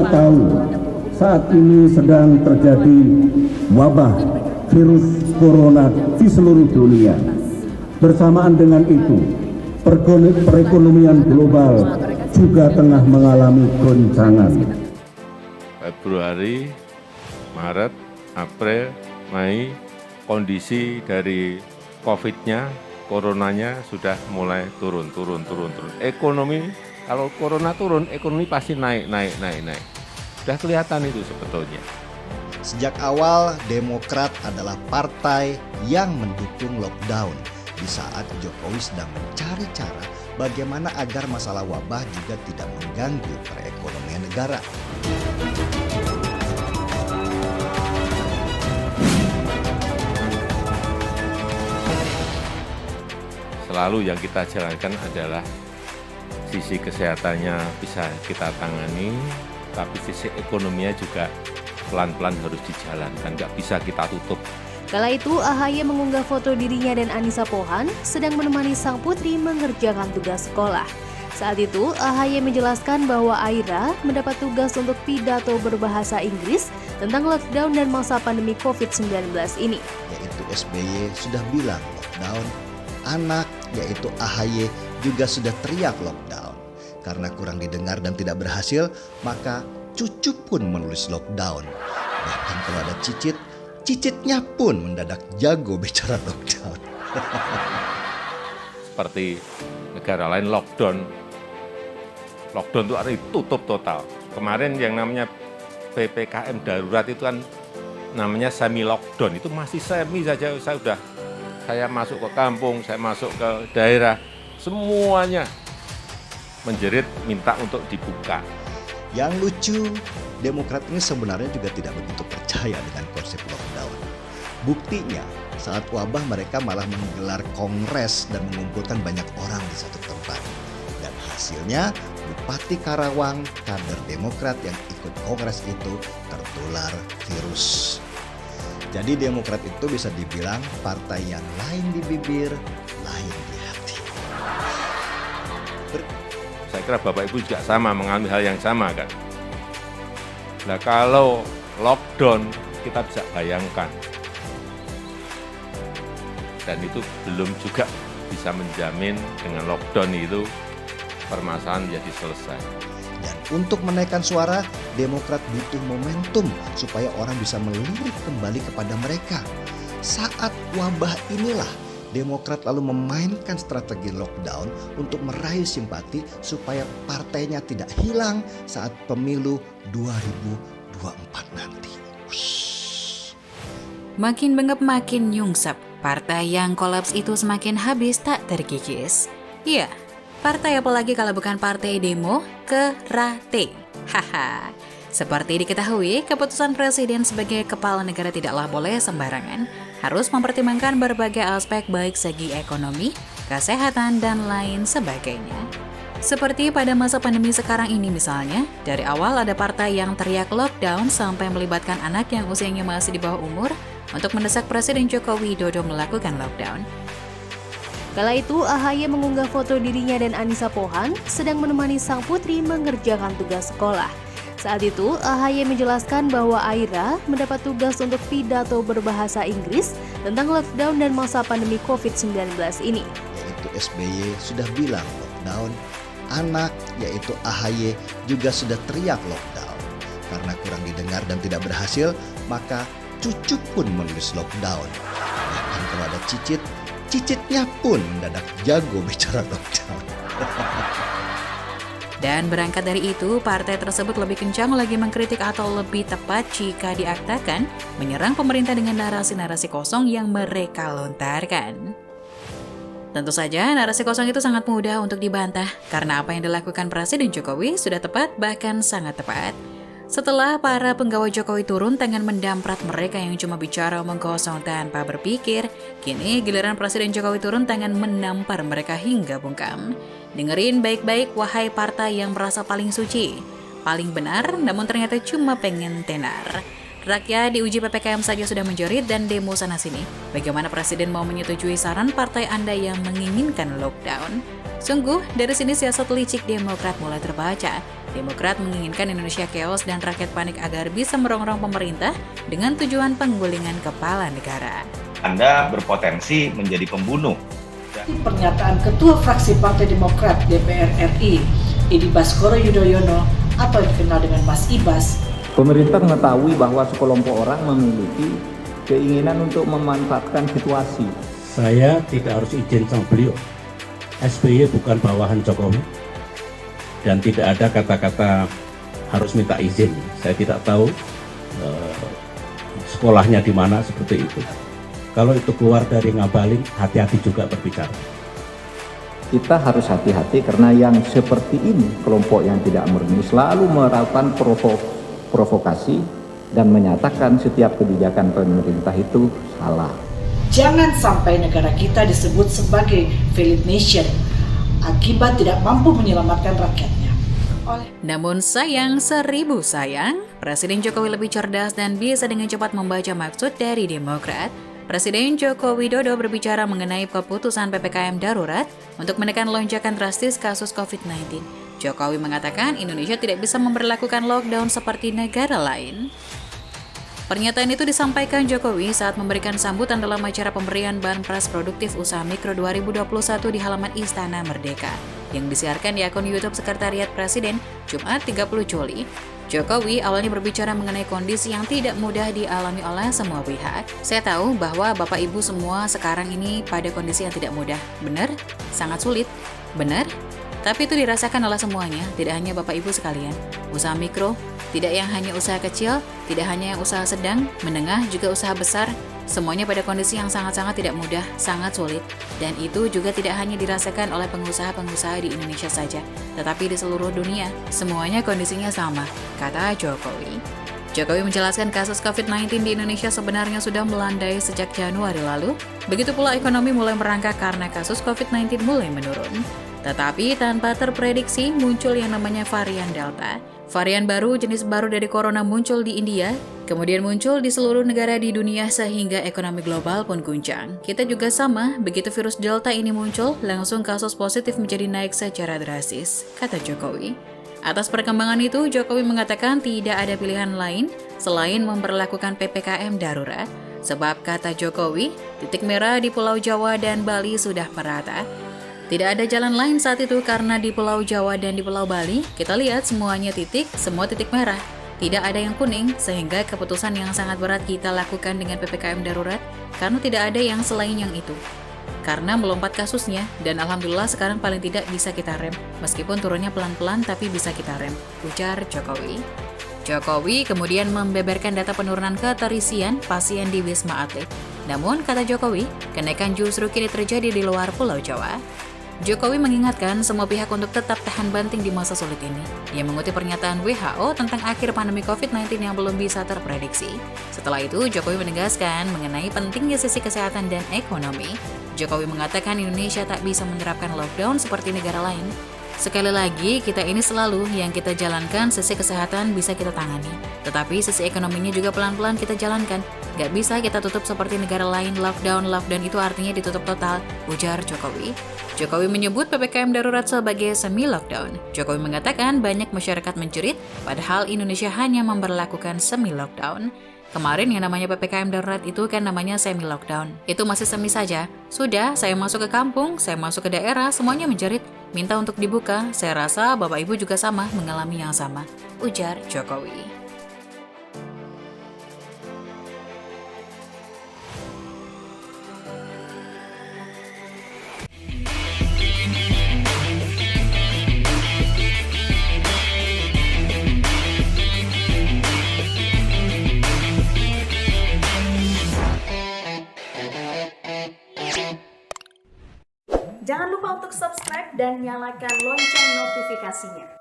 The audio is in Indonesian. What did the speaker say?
tahu saat ini sedang terjadi wabah virus corona di seluruh dunia. Bersamaan dengan itu, perekonomian global juga tengah mengalami goncangan. Februari, Maret, April, Mei, kondisi dari COVID-nya, coronanya sudah mulai turun. Ekonomi, kalau corona turun, ekonomi pasti naik. Sudah kelihatan itu sebetulnya. Sejak awal, Demokrat adalah partai yang mendukung lockdown di saat Jokowi sedang mencari cara bagaimana agar masalah wabah juga tidak mengganggu perekonomian negara. Selalu yang kita jalankan adalah sisi kesehatannya bisa kita tangani, tapi sisi ekonominya juga pelan-pelan harus dijalankan, nggak bisa kita tutup. Kala itu, AHY mengunggah foto dirinya dan Anissa Pohan sedang menemani sang putri mengerjakan tugas sekolah. Saat itu, AHY menjelaskan bahwa Aira mendapat tugas untuk pidato berbahasa Inggris tentang lockdown dan masa pandemi COVID-19 ini. Yaitu SBY sudah bilang lockdown, anak yaitu AHY juga sudah teriak lockdown. Karena kurang didengar dan tidak berhasil, maka cucu pun menulis lockdown. Bahkan kalau ada cicitnya pun mendadak jago bicara lockdown. Seperti negara lain lockdown itu artinya tutup total. Kemarin yang namanya PPKM darurat itu kan namanya semi lockdown, itu masih semi saja. Saya masuk ke kampung, saya masuk ke daerah, semuanya menjerit minta untuk dibuka. Yang lucu, Demokrat ini sebenarnya juga tidak begitu percaya dengan konsep lockdown. Buktinya, saat wabah mereka malah menggelar kongres dan mengumpulkan banyak orang di satu tempat. Dan hasilnya, Bupati Karawang, kader Demokrat yang ikut kongres itu tertular virus. Jadi Demokrat itu bisa dibilang partai yang lain di bibir, lain di hati. Saya kira Bapak Ibu juga sama, mengalami hal yang sama kan. Nah kalau lockdown kita bisa bayangkan, dan itu belum juga bisa menjamin dengan lockdown itu permasalahan menjadi selesai. Dan untuk menaikkan suara, Demokrat butuh momentum supaya orang bisa melirik kembali kepada mereka. Saat wabah inilah, Demokrat lalu memainkan strategi lockdown untuk meraih simpati supaya partainya tidak hilang saat pemilu 2024 nanti. Makin bengap makin nyungsep, partai yang kolaps itu semakin habis tak terkikis. Iya, partai apalagi kalau bukan partai demo kerate. Haha. Seperti diketahui, keputusan presiden sebagai kepala negara tidaklah boleh sembarangan, harus mempertimbangkan berbagai aspek baik segi ekonomi, kesehatan, dan lain sebagainya. Seperti pada masa pandemi sekarang ini misalnya, dari awal ada partai yang teriak lockdown sampai melibatkan anak yang usianya masih di bawah umur untuk mendesak Presiden Joko Widodo melakukan lockdown. Kala itu, AHY mengunggah foto dirinya dan Anissa Pohan sedang menemani sang putri mengerjakan tugas sekolah. Saat itu, AHY menjelaskan bahwa Aira mendapat tugas untuk pidato berbahasa Inggris tentang lockdown dan masa pandemi COVID-19 ini. Yaitu SBY sudah bilang lockdown, anak yaitu AHY juga sudah teriak lockdown. Karena kurang didengar dan tidak berhasil, maka cucu pun menulis lockdown. Bahkan kalau ada cicitnya pun mendadak jago bicara lockdown. Dan berangkat dari itu, partai tersebut lebih kencang lagi mengkritik atau lebih tepat jika diartikan menyerang pemerintah dengan narasi-narasi kosong yang mereka lontarkan. Tentu saja, narasi kosong itu sangat mudah untuk dibantah karena apa yang dilakukan Presiden Jokowi sudah tepat, bahkan sangat tepat. Setelah para penggawa Jokowi turun tangan mendamprat mereka yang cuma bicara omong kosong tanpa berpikir, kini giliran Presiden Jokowi turun tangan menampar mereka hingga bungkam. Dengerin baik-baik wahai partai yang merasa paling suci, paling benar namun ternyata cuma pengen tenar. Rakyat diuji PPKM saja sudah menjerit dan demo sana-sini. Bagaimana Presiden mau menyetujui saran partai Anda yang menginginkan lockdown? Sungguh, dari sini siasat licik Demokrat mulai terbaca. Demokrat menginginkan Indonesia chaos dan rakyat panik agar bisa merongrong pemerintah dengan tujuan penggulingan kepala negara. Anda berpotensi menjadi pembunuh. Pernyataan Ketua Fraksi Partai Demokrat DPR RI, Edi Baskoro Yudhoyono atau dikenal dengan Mas Ibas. Pemerintah mengetahui bahwa sekelompok orang memiliki keinginan untuk memanfaatkan situasi. Saya tidak harus izin sama beliau. SBY bukan bawahan Jokowi. Dan tidak ada kata-kata harus minta izin. Saya tidak tahu sekolahnya di mana seperti itu. Kalau itu keluar dari Ngabalin, hati-hati juga berbicara. Kita harus hati-hati karena yang seperti ini, kelompok yang tidak murni, selalu melakukan provokasi dan menyatakan setiap kebijakan pemerintah itu salah. Jangan sampai negara kita disebut sebagai failed nation akibat tidak mampu menyelamatkan rakyatnya. Namun sayang, seribu sayang, Presiden Jokowi lebih cerdas dan bisa dengan cepat membaca maksud dari Demokrat. Presiden Joko Widodo berbicara mengenai keputusan PPKM darurat untuk menekan lonjakan drastis kasus COVID-19. Jokowi mengatakan Indonesia tidak bisa memberlakukan lockdown seperti negara lain. Pernyataan itu disampaikan Jokowi saat memberikan sambutan dalam acara pemberian Banpres Produktif Usaha Mikro 2021 di halaman Istana Merdeka yang disiarkan di akun YouTube Sekretariat Presiden Jumat 30 Juli. Jokowi awalnya berbicara mengenai kondisi yang tidak mudah dialami oleh semua pihak. Saya tahu bahwa Bapak Ibu semua sekarang ini pada kondisi yang tidak mudah. Benar? Sangat sulit. Benar? Tapi itu dirasakan oleh semuanya, tidak hanya Bapak Ibu sekalian. Usaha mikro, tidak yang hanya usaha kecil, tidak hanya yang usaha sedang, menengah, juga usaha besar. Semuanya pada kondisi yang sangat-sangat tidak mudah, sangat sulit. Dan itu juga tidak hanya dirasakan oleh pengusaha-pengusaha di Indonesia saja, tetapi di seluruh dunia, semuanya kondisinya sama, kata Jokowi. Jokowi menjelaskan kasus COVID-19 di Indonesia sebenarnya sudah melandai sejak Januari lalu. Begitu pula ekonomi mulai merangkak karena kasus COVID-19 mulai menurun. Tetapi tanpa terprediksi muncul yang namanya varian Delta. Varian baru, jenis baru dari corona muncul di India, kemudian muncul di seluruh negara di dunia sehingga ekonomi global pun guncang. Kita juga sama, begitu virus Delta ini muncul, langsung kasus positif menjadi naik secara drastis, kata Jokowi. Atas perkembangan itu, Jokowi mengatakan tidak ada pilihan lain selain memberlakukan PPKM darurat. Sebab kata Jokowi, titik merah di Pulau Jawa dan Bali sudah merata. Tidak ada jalan lain saat itu karena di Pulau Jawa dan di Pulau Bali, kita lihat semuanya semua titik merah. Tidak ada yang kuning, sehingga keputusan yang sangat berat kita lakukan dengan PPKM darurat karena tidak ada yang selain yang itu. Karena melompat kasusnya, dan alhamdulillah sekarang paling tidak bisa kita rem. Meskipun turunnya pelan-pelan tapi bisa kita rem, ujar Jokowi. Jokowi kemudian membeberkan data penurunan keterisian pasien di Wisma Atlet. Namun, kata Jokowi, kenaikan justru kini terjadi di luar Pulau Jawa. Jokowi mengingatkan semua pihak untuk tetap tahan banting di masa sulit ini. Dia mengutip pernyataan WHO tentang akhir pandemi COVID-19 yang belum bisa terprediksi. Setelah itu, Jokowi menegaskan mengenai pentingnya sisi kesehatan dan ekonomi. Jokowi mengatakan Indonesia tak bisa menerapkan lockdown seperti negara lain. Sekali lagi, kita ini selalu yang kita jalankan, sisi kesehatan bisa kita tangani. Tetapi sisi ekonominya juga pelan-pelan kita jalankan. Gak bisa kita tutup seperti negara lain, lockdown itu artinya ditutup total, ujar Jokowi. Jokowi menyebut PPKM darurat sebagai semi-lockdown. Jokowi mengatakan banyak masyarakat menjerit, padahal Indonesia hanya memberlakukan semi-lockdown. Kemarin yang namanya PPKM darurat itu kan namanya semi-lockdown. Itu masih semi saja. Sudah, saya masuk ke kampung, saya masuk ke daerah, semuanya menjerit. Minta untuk dibuka, saya rasa Bapak Ibu juga sama, mengalami yang sama, ujar Jokowi. Jangan lupa untuk subscribe dan nyalakan lonceng notifikasinya.